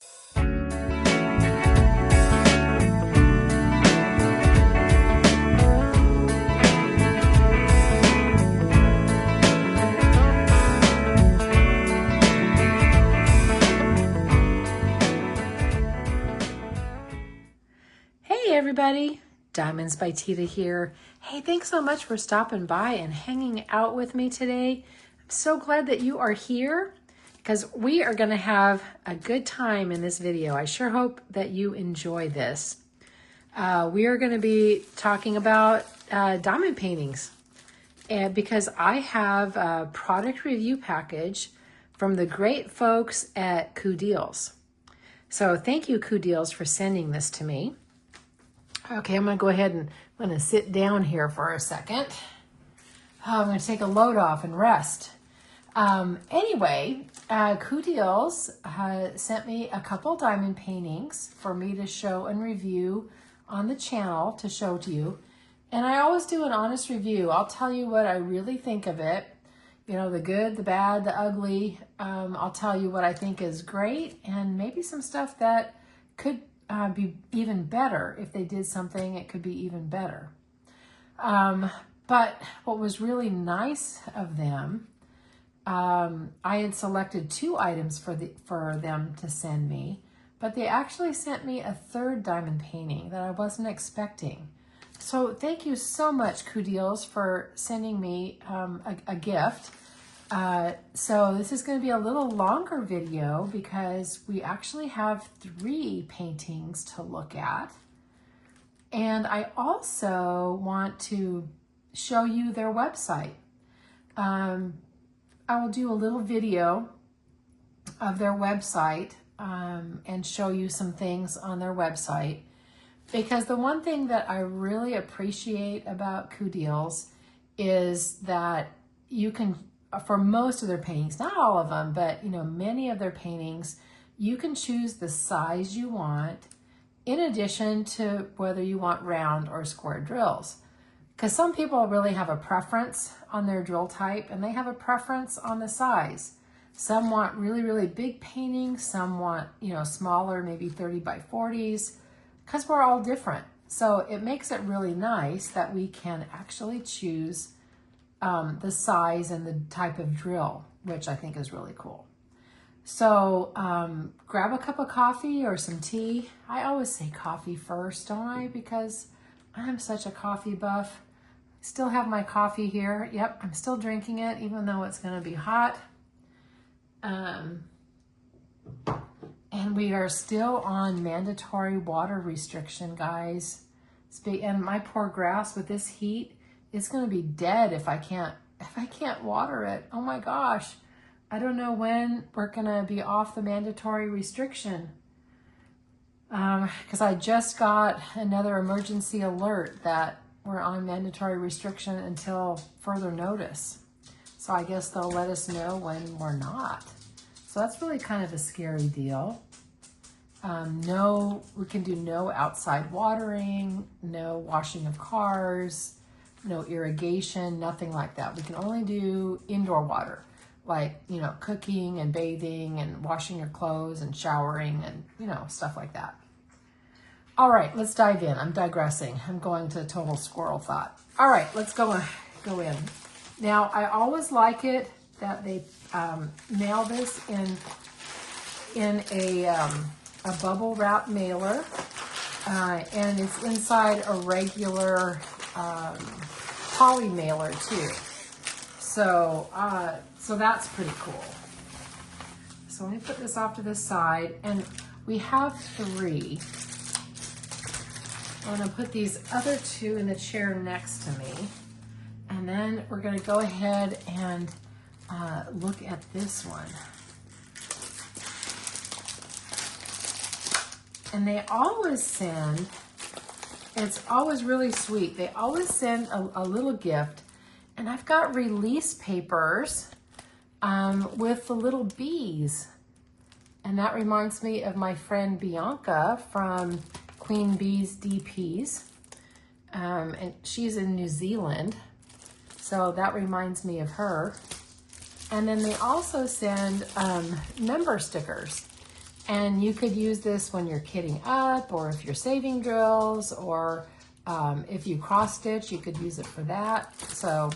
Hey everybody, Diamonds by Tita here. Hey, thanks so much for stopping by and hanging out with me today. I'm so glad that you are here because we are going to have a good time in this video. I sure hope that you enjoy this. We are going to be talking about diamond paintings because I have a product review package from the great folks at CooDeals. So thank you, CooDeals, for sending this to me. Okay, I'm going to go ahead and I'm going to sit down here for a second. I'm going to take a load off and rest. Anyway, CooDeals sent me a couple diamond paintings for me to show and review on the channel to show to you. And I always do an honest review. I'll tell you what I really think of it. You know, the good, the bad, the ugly. I'll tell you what I think is great and maybe some stuff that could be even better. If they did something, it could be even better. But what was really nice of them, I had selected 2 items for them to send me, but they actually sent me a 3rd diamond painting that I wasn't expecting. So thank you so much, CooDeals, for sending me a gift. So this is going to be a little longer video because we actually have 3 paintings to look at. And I also want to show you their website. I will do a little video of their website and show you some things on their website. Because the one thing that I really appreciate about CooDeals is that you can, for most of their paintings, not all of them, but you know, many of their paintings, you can choose the size you want in addition to whether you want round or square drills. Because some people really have a preference on their drill type and they have a preference on the size. Some want really, really big paintings, some want, you know, smaller, maybe 30 by 40s, because we're all different. So it makes it really nice that we can actually choose the size and the type of drill, which I think is really cool. So grab a cup of coffee or some tea. I always say coffee first, don't I? Because I'm such a coffee buff. Still have my coffee here. Yep, I'm still drinking it, even though it's gonna be hot. And we are still on mandatory water restriction, guys. And my poor grass with this heat, it's going to be dead if I can't water it. Oh my gosh. I don't know when we're going to be off the mandatory restriction. Because I just got another emergency alert that we're on mandatory restriction until further notice. So I guess they'll let us know when we're not. So that's really kind of a scary deal. We can do no outside watering, no washing of cars, no irrigation, nothing like that. We can only do indoor water, like, you know, cooking and bathing and washing your clothes and showering and, you know, stuff like that. All right, let's dive in. I'm digressing. I'm going to total squirrel thought. All right, let's go in. Now, I always like it that they mail this in a bubble wrap mailer, and it's inside a regular poly mailer too. So that's pretty cool. So let me put this off to the side, and we have 3. I'm gonna put these other 2 in the chair next to me, and then we're gonna go ahead and look at this one. And they always send, it's always really sweet, they always send a little gift. And I've got release papers with the little bees. And that reminds me of my friend Bianca from Queen Bee's DPs. And she's in New Zealand. So that reminds me of her. And then they also send member stickers. And you could use this when you're kitting up, or if you're saving drills, or if you cross stitch, you could use it for that. So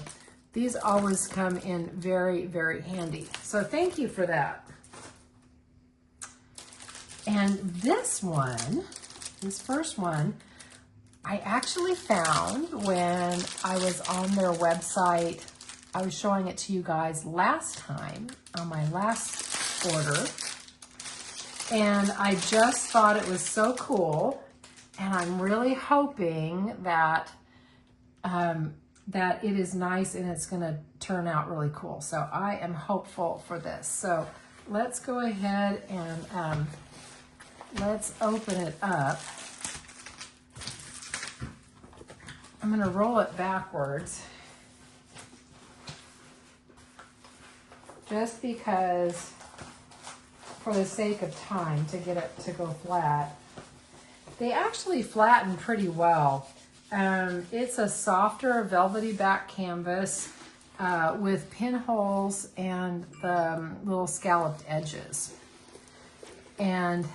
these always come in very, very handy. So thank you for that. And this one, this first one, I actually found when I was on their website. I was showing it to you guys last time on my last order. And I just thought it was so cool. And I'm really hoping that that it is nice and it's going to turn out really cool. So I am hopeful for this. So let's go ahead and let's open it up. I'm going to roll it backwards just because, for the sake of time, to get it to go flat. They actually flatten pretty well. It's a softer velvety back canvas with pinholes and the little scalloped edges. And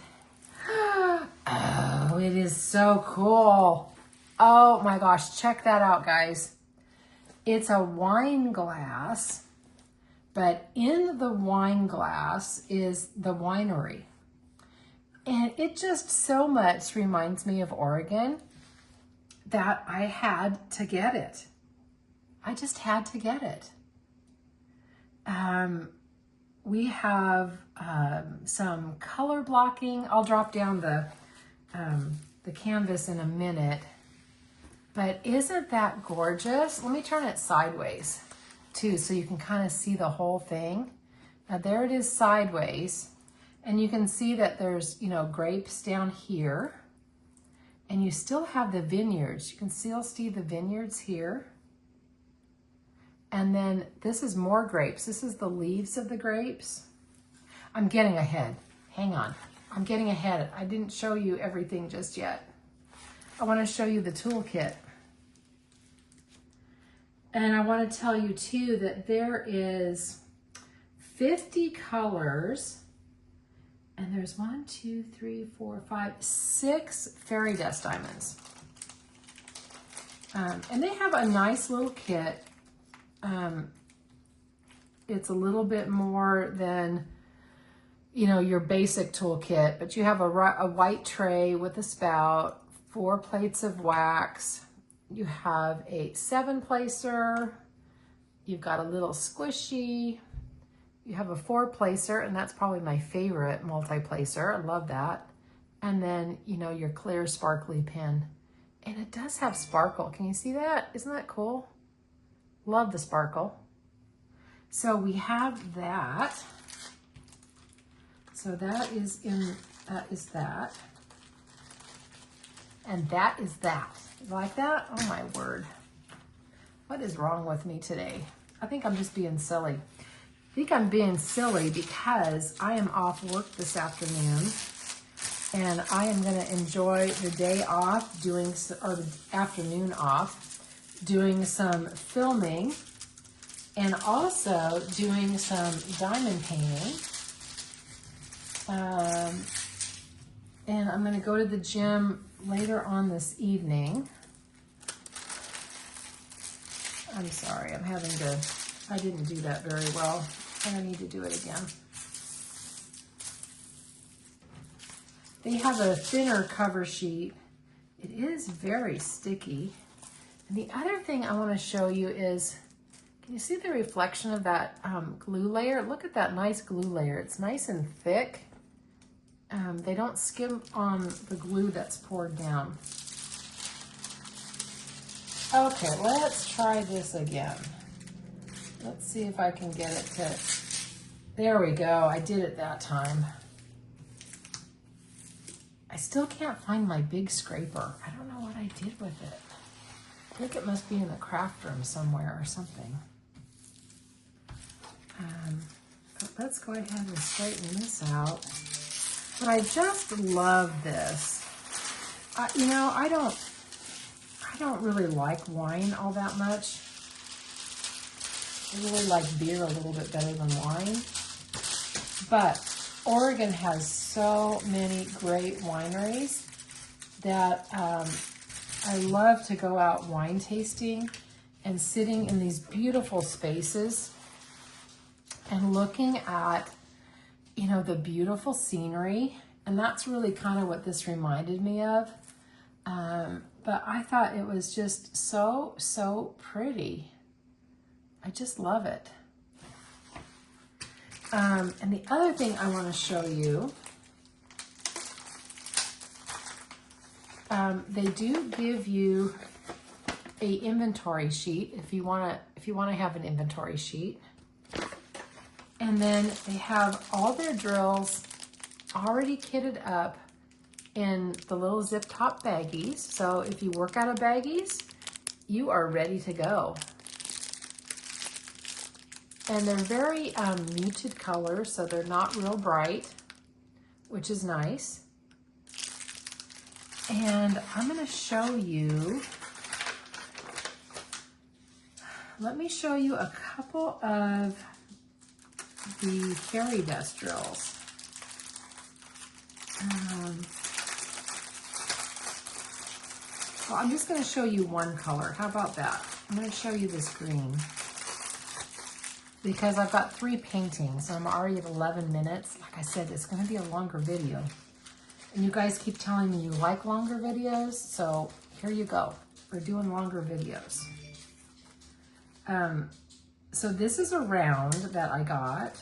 oh, it is so cool. Oh my gosh, check that out, guys. It's a wine glass, but in the wine glass is the winery. And it just so much reminds me of Oregon that I had to get it. I just had to get it. We have some color blocking. I'll drop down the canvas in a minute. But isn't that gorgeous? Let me turn it sideways too, so you can kind of see the whole thing. Now there it is sideways. And you can see that there's, you know, grapes down here. And you still have the vineyards. You can still see the vineyards here. And then this is more grapes. This is the leaves of the grapes. I'm getting ahead. Hang on. I'm getting ahead. I didn't show you everything just yet. I want to show you the toolkit. And I want to tell you too that there is 50 colors. And there's 6 fairy dust diamonds. And they have a nice little kit. It's a little bit more than, you know, your basic toolkit, but you have a white tray with a spout, 4 plates of wax. You have a 7-placer. You've got a little squishy. You have a 4-placer, and that's probably my favorite multi-placer. I love that. And then, you know, your clear sparkly pen. And it does have sparkle. Can you see that? Isn't that cool? Love the sparkle. So we have that. So that is that. And that is that. You like that? Oh my word. What is wrong with me today? I think I'm just being silly. I think I'm being silly because I am off work this afternoon and I am going to enjoy the day off or the afternoon off doing some filming and also doing some diamond painting. And I'm going to go to the gym later on this evening. I'm sorry, I didn't do that very well. I need to do it again. They have a thinner cover sheet. It is very sticky. And the other thing I want to show you is, can you see the reflection of that glue layer? Look at that nice glue layer. It's nice and thick. They don't skim on the glue that's poured down. Okay, let's try this again. Let's see if I can get it to, there we go. I did it that time. I still can't find my big scraper. I don't know what I did with it. I think it must be in the craft room somewhere or something. But let's go ahead and straighten this out. But I just love this. You know, I don't really like wine all that much. I really like beer a little bit better than wine. But Oregon has so many great wineries that I love to go out wine tasting and sitting in these beautiful spaces and looking at, you know, the beautiful scenery. And that's really kind of what this reminded me of. But I thought it was just so pretty. I just love it. And the other thing I want to show you, they do give you a inventory sheet if you want to have an inventory sheet. And then they have all their drills already kitted up in the little zip top baggies. So if you work out of baggies, you are ready to go. And they're very muted colors, so they're not real bright, which is nice. And I'm going to show you, let me show you a couple of the fairy dust drills. Well, I'm just going to show you one color. How about that? I'm going to show you this green because I've got 3 paintings. I'm already at 11 minutes. Like I said, it's going to be a longer video. And you guys keep telling me you like longer videos, so here you go. We're doing longer videos. So this is a round that I got.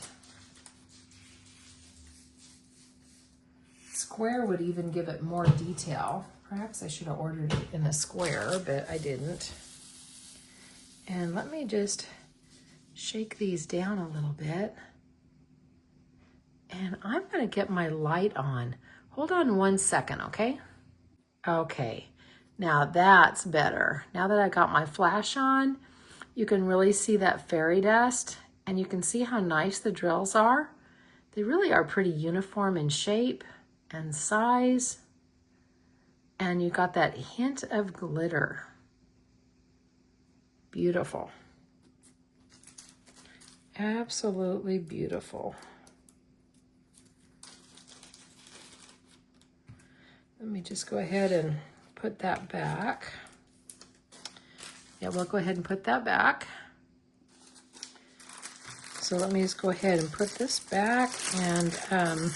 Square would even give it more detail. Perhaps I should have ordered it in a square, but I didn't. And let me just shake these down a little bit. And I'm going to get my light on. Hold on 1 second, okay? Okay, now that's better. Now that I got my flash on, you can really see that fairy dust, and you can see how nice the drills are. They really are pretty uniform in shape and size. And you got that hint of glitter. Beautiful. Absolutely beautiful. Let me just go ahead and put that back. Yeah, we'll go ahead and put that back. So let me just go ahead and put this back. And I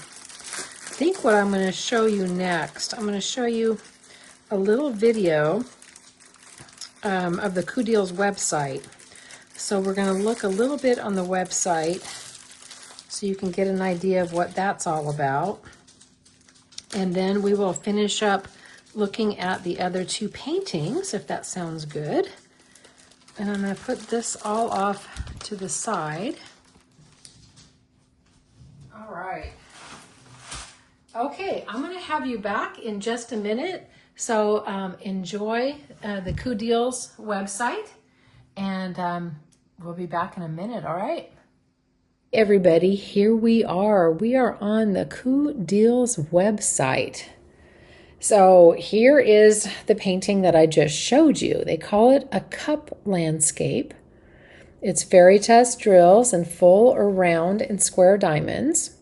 think what I'm going to show you next, I'm going to show you a little video of the CooDeals website. So we're going to look a little bit on the website so you can get an idea of what that's all about. And then we will finish up looking at the other 2 paintings, if that sounds good. And I'm going to put this all off to the side. All right. Okay, I'm going to have you back in just a minute. So enjoy the CooDeals website, and we'll be back in a minute, all right? Everybody, here we are. We are on the CooDeals website. So here is the painting that I just showed you. They call it a cup landscape. It's fairy dust drills and full or round and square diamonds.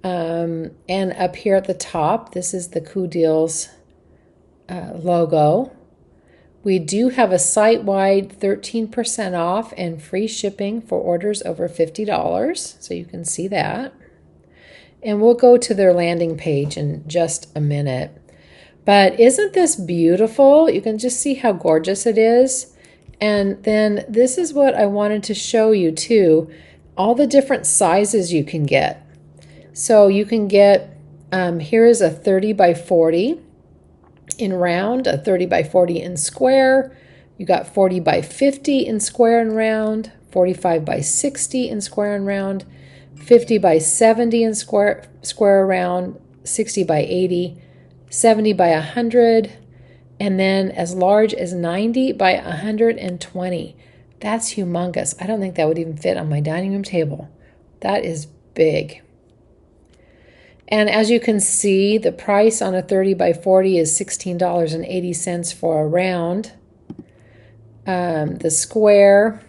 And up here at the top, this is the CooDeals logo. We do have a site-wide 13% off and free shipping for orders over $50, so you can see that. And we'll go to their landing page in just a minute. But isn't this beautiful? You can just see how gorgeous it is. And then this is what I wanted to show you too, all the different sizes you can get. So you can get, here is a 30 by 40 in round, a 30 by 40 in square. You got 40 by 50 in square and round, 45 by 60 in square and round, 50 by 70 in square round, 60 by 80, 70 by 100, and then as large as 90 by 120. That's humongous. I don't think that would even fit on my dining room table. That is big. And as you can see, the price on a 30 by 40 is $16.80 for a round. The square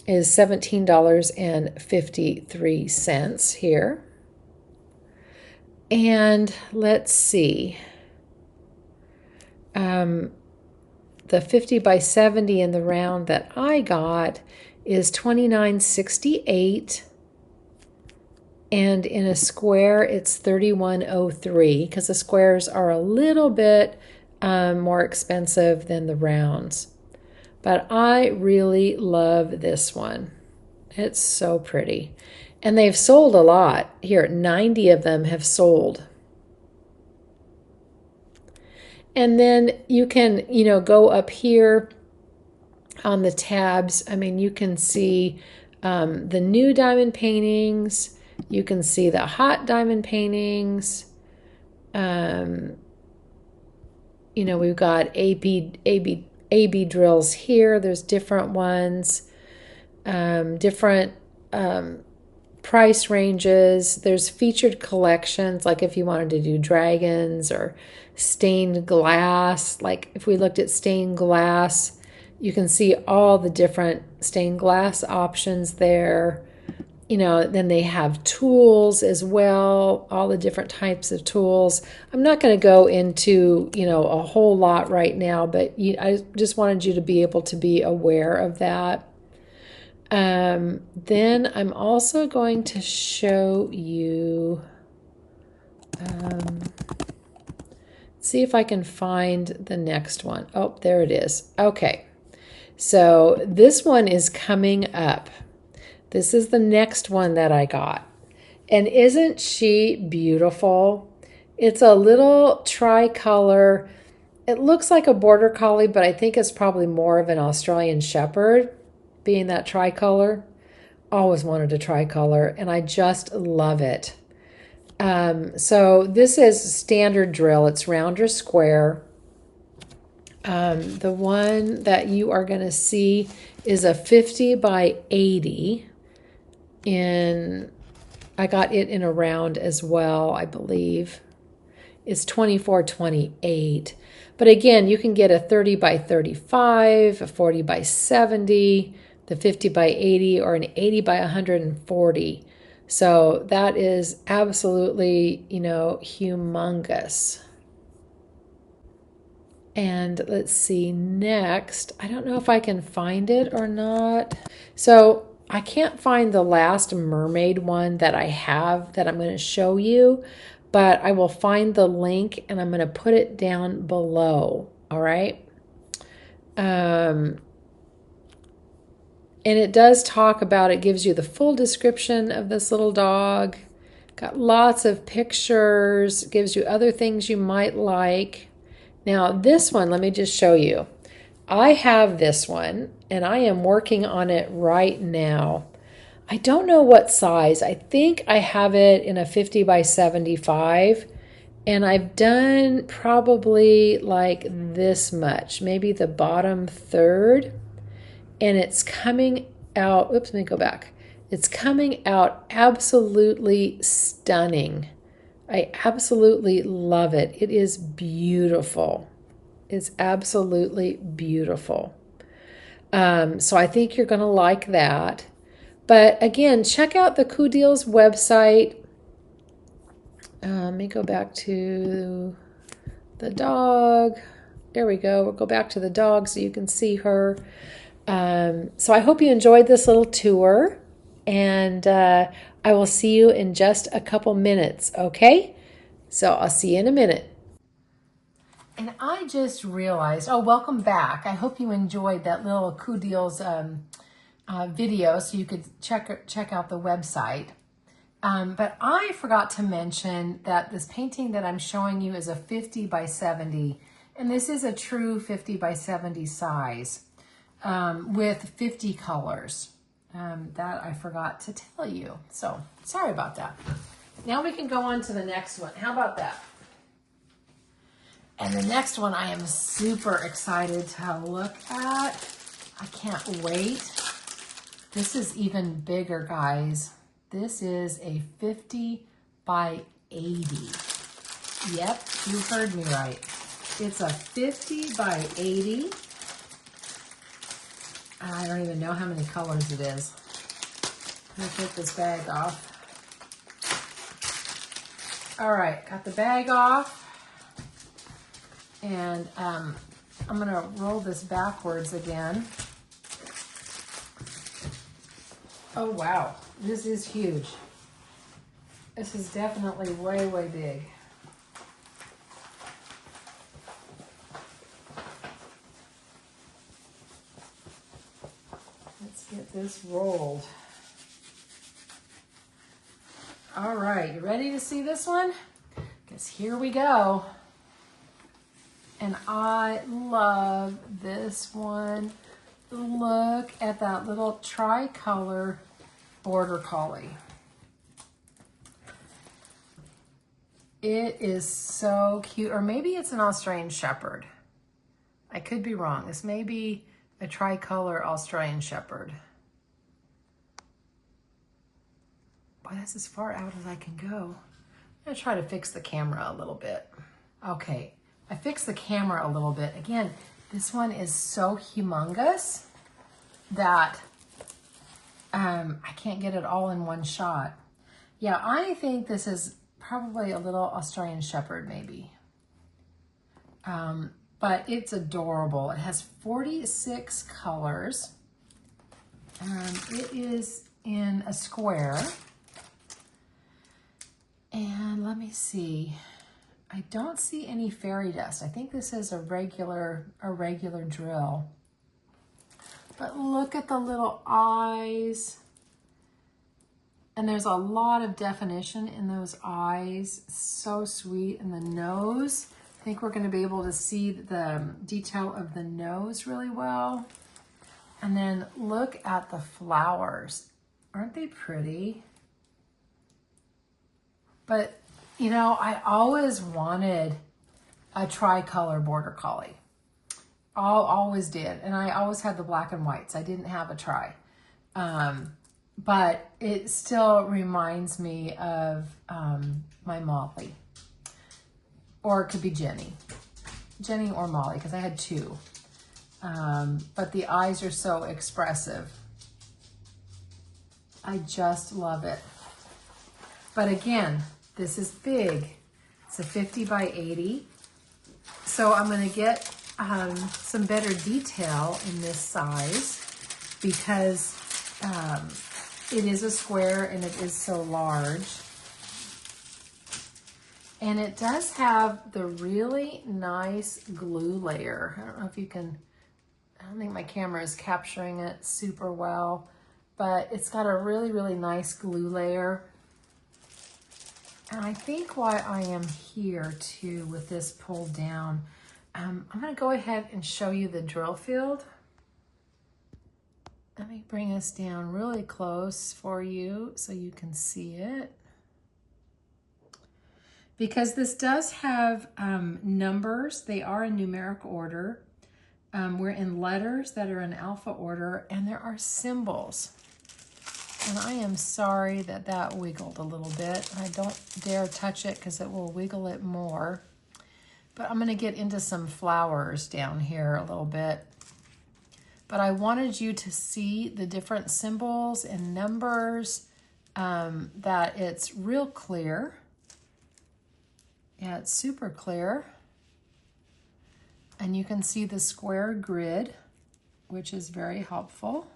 is $17.53 here. And let's see. The 50 by 70 in the round that I got is $29.68. And in a square, it's $31.03 because the squares are a little bit more expensive than the rounds. But I really love this one. It's so pretty. And they've sold a lot. Here, 90 of them have sold. And then you can, go up here on the tabs. I mean, you can see the new diamond paintings. You can see the hot diamond paintings. We've got AB drills here. There's different ones, different price ranges. There's featured collections, like if you wanted to do dragons or stained glass. Like if we looked at stained glass, you can see all the different stained glass options there. Then they have tools as well, all the different types of tools. I'm not going to go into, a whole lot right now, but I just wanted you to be able to be aware of that. Then I'm also going to show you, see if I can find the next one. Oh, there it is. Okay. So this one is coming up. This is the next one that I got. And isn't she beautiful? It's a little tricolor. It looks like a border collie, but I think it's probably more of an Australian shepherd, being that tricolor. Always wanted a tricolor, and I just love it. So this is standard drill. It's round or square. The one that you are going to see is a 50 by 80. I got it in a round as well, I believe. It's $24.28. But again, you can get a 30 by 35, a 40 by 70, the 50 by 80, or an 80 by 140. So that is absolutely, humongous. And let's see, next, I don't know if I can find it or not. So I can't find the last mermaid one that I have that I'm going to show you, but I will find the link and I'm going to put it down below. All right. And it does talk about, it gives you the full description of this little dog. Got lots of pictures, gives you other things you might like. Now this one, let me just show you. I have this one and I am working on it right now. I don't know what size. I think I have it in a 50 by 75 and I've done probably like this much, maybe the bottom third, and it's coming out, oops, let me go back. It's coming out absolutely stunning. I absolutely love it. It is beautiful. It's absolutely beautiful. So I think you're going to like that. But again, check out the CooDeals website. Let me go back to the dog. There we go. We'll go back to the dog so you can see her. So I hope you enjoyed this little tour. And I will see you in just a couple minutes, okay? So I'll see you in a minute. And I just realized, welcome back. I hope you enjoyed that little CooDeals video so you could check out the website. But I forgot to mention that this painting that I'm showing you is a 50 by 70. And this is a true 50 by 70 size with 50 colors. That I forgot to tell you. So sorry about that. Now we can go on to the next one. How about that? And the next one I am super excited to look at. I can't wait. This is even bigger, guys. This is a 50 by 80. Yep, you heard me right. It's a 50 by 80. I don't even know how many colors it is. I'm gonna take this bag off. All right, got the bag off. And I'm gonna roll this backwards again. Oh wow, this is huge. This is definitely way, way big. Let's get this rolled. All right, you ready to see this one? Because here we go. And I love this one. Look at that little tricolor border collie. It is so cute. Or maybe it's an Australian Shepherd. I could be wrong. This may be a tricolor Australian Shepherd. Boy, that's as far out as I can go. I'm gonna try to fix the camera a little bit. Okay, I fixed the camera a little bit. Again, this one is so humongous that I can't get it all in one shot. Yeah, I think this is probably a little Australian Shepherd maybe. But it's adorable. It has 46 colors. It is in a square. And let me see. I don't see any fairy dust. I think this is a regular drill. But look at the little eyes. And there's a lot of definition in those eyes. So sweet. And the nose. I think we're going to be able to see the detail of the nose really well. And then look at the flowers. Aren't they pretty? But, you know, I always wanted a tricolor border collie. Always did. And I always had the black and whites. I didn't have a tri. But it still reminds me of my Molly. Or it could be Jenny. Jenny or Molly, because I had two. But the eyes are so expressive. I just love it. But again, this is big. It's a 50 by 80. So I'm going to get some better detail in this size because it is a square and it is so large. And it does have the really nice glue layer. I don't know if you can, I don't think my camera is capturing it super well, but it's got a really, really nice glue layer. And I think why I am here too with this pulled down, I'm gonna go ahead and show you the drill field. Let me bring this down really close for you so you can see it. Because this does have numbers, they are in numeric order. We're in letters that are in alpha order, and there are symbols. And I am sorry that that wiggled a little bit. I don't dare touch it because it will wiggle it more. But I'm gonna get into some flowers down here a little bit. But I wanted you to see the different symbols and numbers, that it's real clear. Yeah, it's super clear. And you can see the square grid, which is very helpful.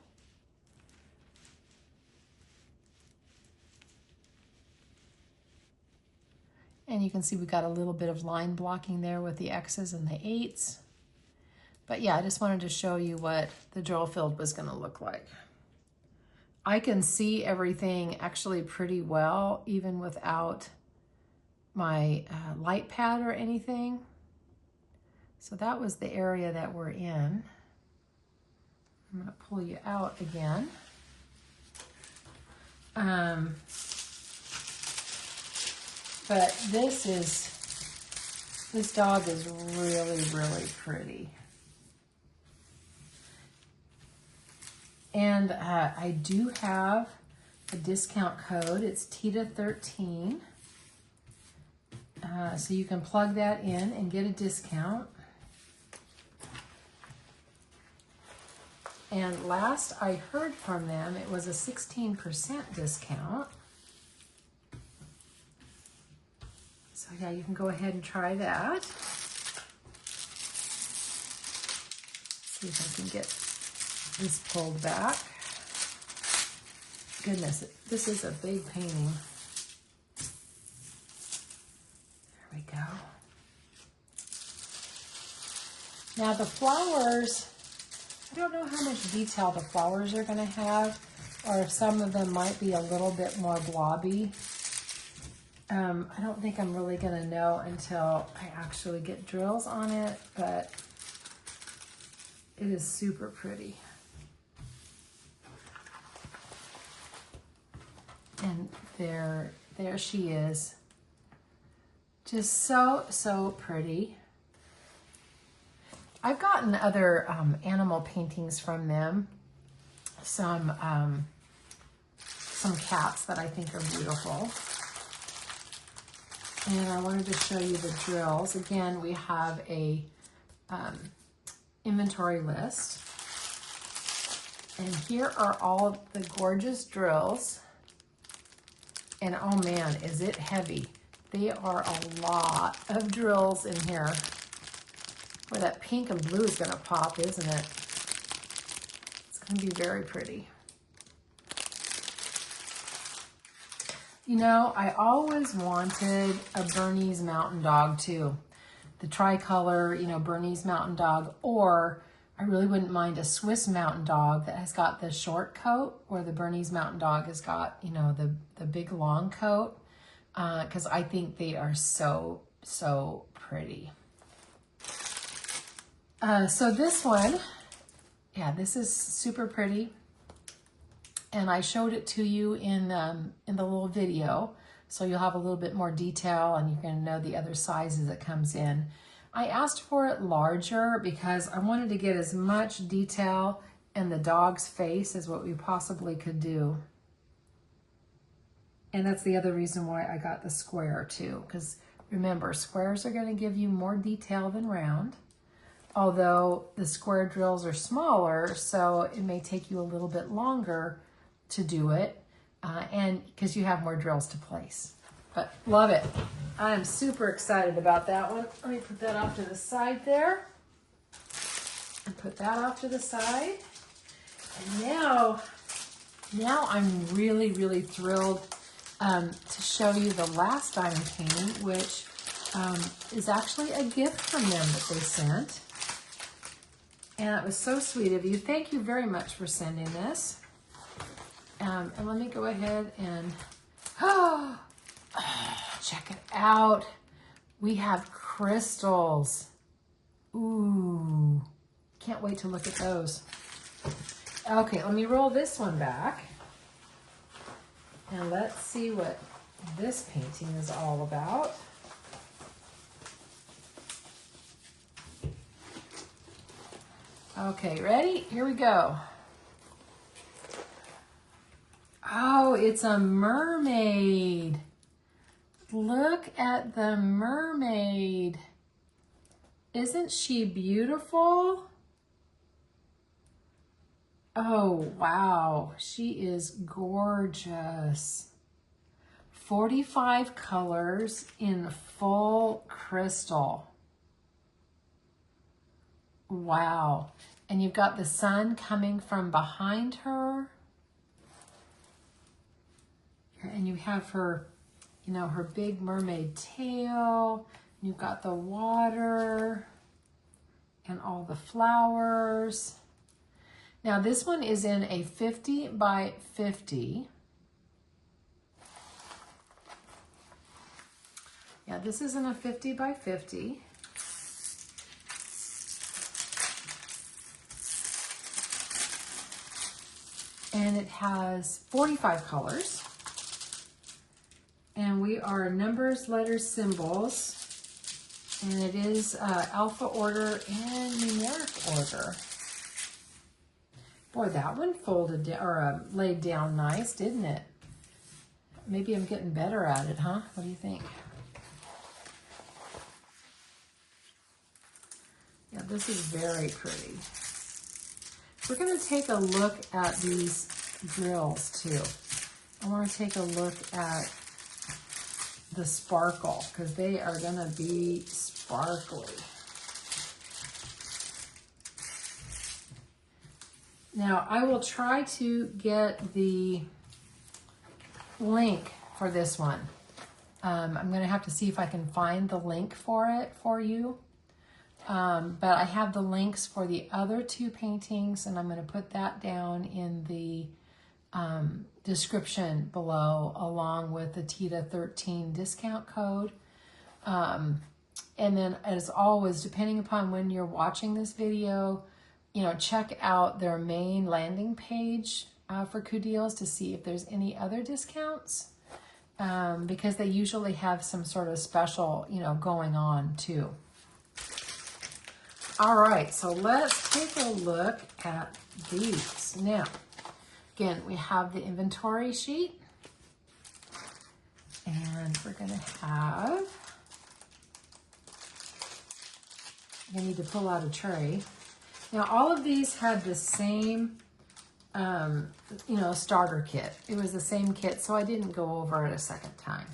And you can see we've got a little bit of line blocking there with the X's and the 8s. But yeah, I just wanted to show you what the drill field was going to look like. I can see everything actually pretty well, even without my light pad or anything. So that was the area that we're in. I'm going to pull you out again. But this dog is really, really pretty. And I do have a discount code. It's TEEDA13. So you can plug that in and get a discount. And last I heard from them, it was a 16% discount. yeah, you can go ahead and try that. See if I can get this pulled back. Goodness, this is a big painting. There we go. Now the flowers, I don't know how much detail the flowers are going to have, or if some of them might be a little bit more blobby. I don't think I'm really going to know until I actually get drills on it, but it is super pretty. And there she is. Just so pretty. I've gotten other animal paintings from them. Some cats that I think are beautiful. And I wanted to show you the drills. Again, we have a inventory list. And here are all the gorgeous drills. And oh man, is it heavy. They are a lot of drills in here. Boy, that pink and blue is gonna pop, isn't it? It's gonna be very pretty. You know, I always wanted a Bernese Mountain Dog too. The tricolor, you know, Bernese Mountain Dog, or I really wouldn't mind a Swiss Mountain Dog that has got the short coat, or the Bernese Mountain Dog has got, you know, the big long coat, because I think they are so pretty. So this one, yeah, this is super pretty. And I showed it to you in the little video, so you'll have a little bit more detail and you're gonna know the other sizes it comes in. I asked for it larger because I wanted to get as much detail in the dog's face as what we possibly could do. And that's the other reason why I got the square too, because remember, squares are gonna give you more detail than round. Although the square drills are smaller, so it may take you a little bit longer to do it, and because you have more drills to place. But love it. I am super excited about that one. Let me put that off to the side there. And put that off to the side. And now I'm really thrilled to show you the last diamond painting, which is actually a gift from them that they sent. And it was so sweet of you. Thank you very much for sending this. And let me go ahead and, check it out. We have crystals. Ooh, can't wait to look at those. Okay, let me roll this one back. And let's see what this painting is all about. Okay, ready? Here we go. Oh, it's a mermaid. Look at the mermaid. Isn't she beautiful? Oh, wow. She is gorgeous. 45 colors in full crystal. Wow. And you've got the sun coming from behind her. And you have her, you know, her big mermaid tail. You've got the water and all the flowers. Now this one is in a 50 by 50. Yeah, this is in a 50 by 50. And it has 45 colors. And we are numbers, letters, symbols. And it is alpha order and numeric order. Boy, that one folded or laid down nice, didn't it? Maybe I'm getting better at it, huh? What do you think? Yeah, this is very pretty. We're going to take a look at these drills too. I want to take a look at the sparkle, because they are gonna be sparkly. Now, I will try to get the link for this one. I'm going to have to see if I can find the link for it for you. But I have the links for the other two paintings, and I'm going to put that down in the description below, along with the TEEDA 13 discount code. And then, as always, depending upon when you're watching this video, you know, check out their main landing page for CooDeals to see if there's any other discounts, because they usually have some sort of special, you know, going on too. All right, so let's take a look at these. Now, again, we have the inventory sheet, and we're gonna have, you need to pull out a tray. Now, all of these had the same, you know, starter kit. It was the same kit, so I didn't go over it a second time.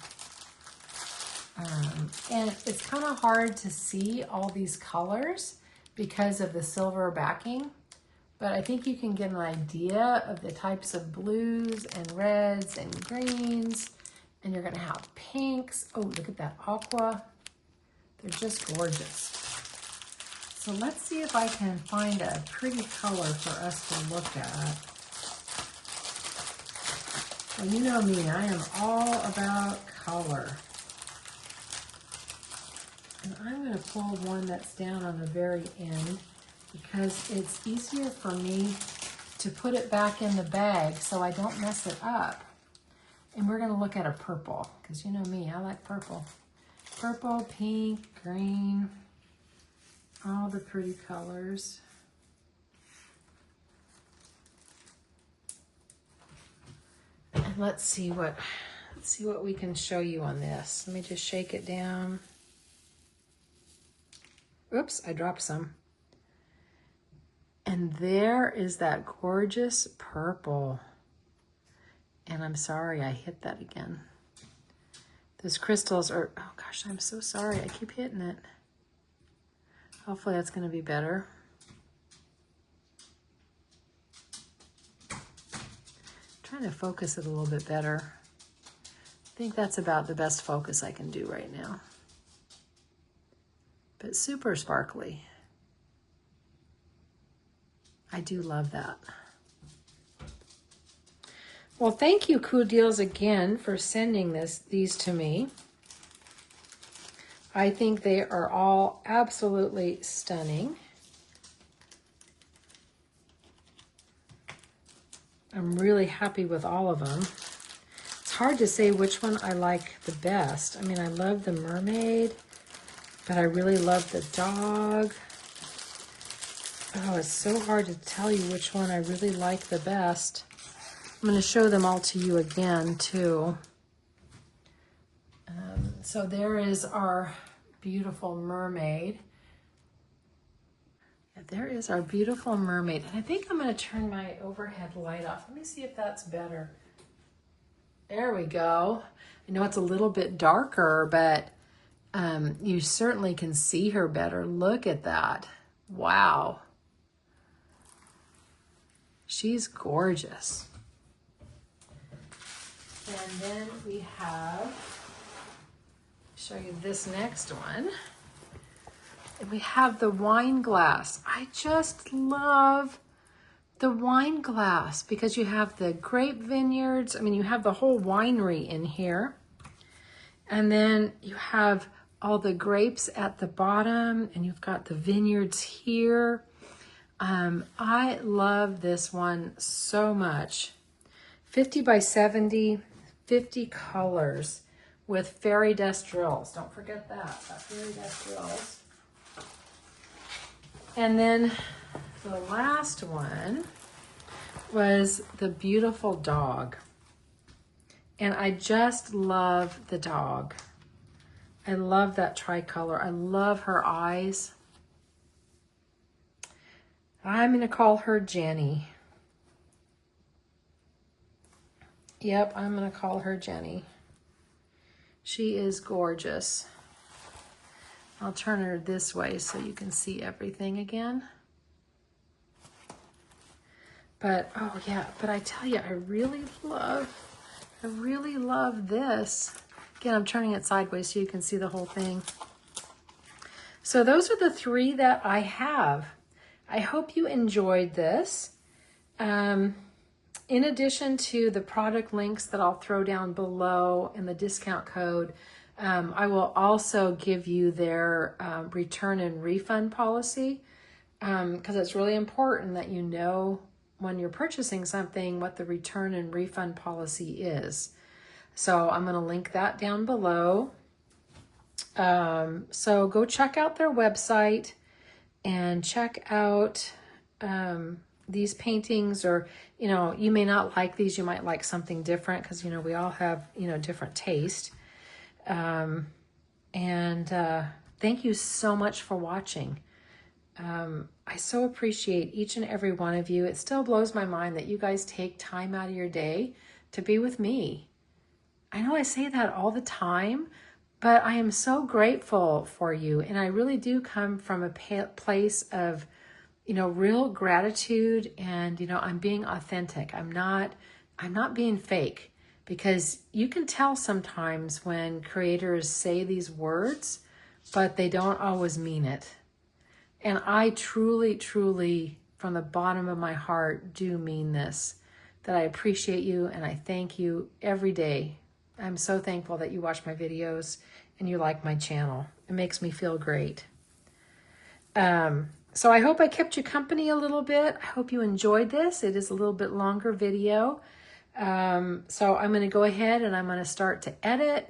And it's kind of hard to see all these colors because of the silver backing, but I think you can get an idea of the types of blues and reds and greens, and you're gonna have pinks. Oh, look at that aqua. They're just gorgeous. So let's see if I can find a pretty color for us to look at. And you know me, I am all about color. And I'm going to pull one that's down on the very end because it's easier for me to put it back in the bag so I don't mess it up. And we're going to look at a purple because you know me, I like purple. Purple, pink, green. All the pretty colors. And let's see what we can show you on this. Let me just shake it down. Oops, I dropped some. And there is that gorgeous purple. And I'm sorry I hit that again. Those crystals are, oh gosh, I'm so sorry. I keep hitting it. Hopefully that's going to be better. Trying to focus it a little bit better. I think that's about the best focus I can do right now. But super sparkly. I do love that. Well, thank you, CooDeals, again for sending these to me. I think they are all absolutely stunning. I'm really happy with all of them. It's hard to say which one I like the best. I mean, I love the mermaid, but I really love the dog. Oh, it's so hard to tell you which one I really like the best. I'm going to show them all to you again, too. So there is our beautiful mermaid. Yeah, there is our beautiful mermaid. And I think I'm going to turn my overhead light off. Let me see if that's better. There we go. I know it's a little bit darker, but you certainly can see her better. Look at that. Wow. She's gorgeous. And then we have, show you this next one. And we have the wine glass. I just love the wine glass because you have the grape vineyards. I mean, you have the whole winery in here. And then you have all the grapes at the bottom and you've got the vineyards here. I love this one so much. 50 by 70, 50 colors with fairy dust drills. Don't forget that fairy dust drills. And then the last one was the beautiful dog. And I just love the dog. I love that tricolor. I love her eyes. I'm going to call her Jenny. Yep, I'm going to call her Jenny. She is gorgeous. I'll turn her this way so you can see everything again. But, oh yeah, but I tell you, I really love this. Again, I'm turning it sideways so you can see the whole thing. So those are the 3 that I have. I hope you enjoyed this. In addition to the product links that I'll throw down below and the discount code, I will also give you their return and refund policy, because it's really important that you know when you're purchasing something what the return and refund policy is. So I'm going to link that down below. So go check out their website and check out these paintings, or, you know, you may not like these, you might like something different, because, you know, we all have, you know, different taste. Thank you so much for watching. I so appreciate each and every one of you. It still blows my mind that you guys take time out of your day to be with me. I know I say that all the time, but I am so grateful for you. And I really do come from a place of, you know, real gratitude, and, you know, I'm being authentic. I'm not being fake, because you can tell sometimes when creators say these words, but they don't always mean it. And I truly, truly, from the bottom of my heart, do mean this, that I appreciate you and I thank you every day. I'm so thankful that you watch my videos and you like my channel. It makes me feel great. So I hope I kept you company a little bit. I hope you enjoyed this. It is a little bit longer video. So I'm going to go ahead and I'm going to start to edit.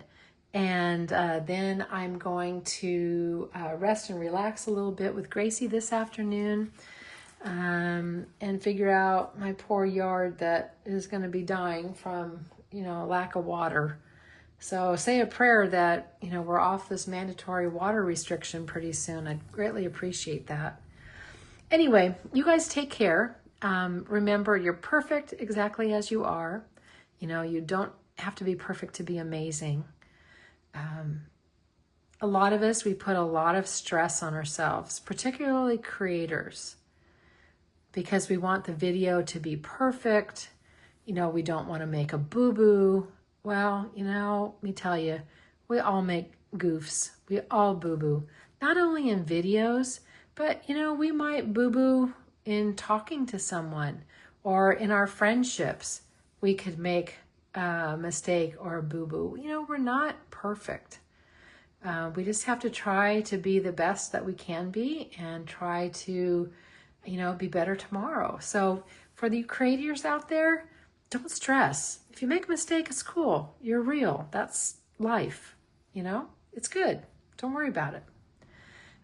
And then I'm going to rest and relax a little bit with Gracie this afternoon, and figure out my poor yard that is going to be dying from, you know, lack of water. So say a prayer that, you know, we're off this mandatory water restriction pretty soon. I'd greatly appreciate that. Anyway, you guys take care. Remember, you're perfect exactly as you are. You know, you don't have to be perfect to be amazing. A lot of us, we put a lot of stress on ourselves, particularly creators, because we want the video to be perfect. You know, we don't want to make a boo-boo. Well, you know, let me tell you, we all make goofs. We all boo-boo. Not only in videos, but, you know, we might boo-boo in talking to someone, or in our friendships. We could make a mistake or a boo-boo. You know, we're not perfect. We just have to try to be the best that we can be, and try to, you know, be better tomorrow. So for the creators out there, don't stress. If you make a mistake, it's cool. You're real. That's life. You know, it's good. Don't worry about it.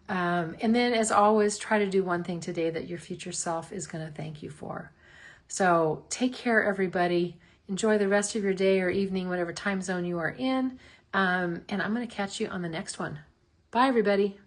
And then, as always, try to do one thing today that your future self is going to thank you for. So take care, everybody. Enjoy the rest of your day or evening, whatever time zone you are in. And I'm going to catch you on the next one. Bye, everybody.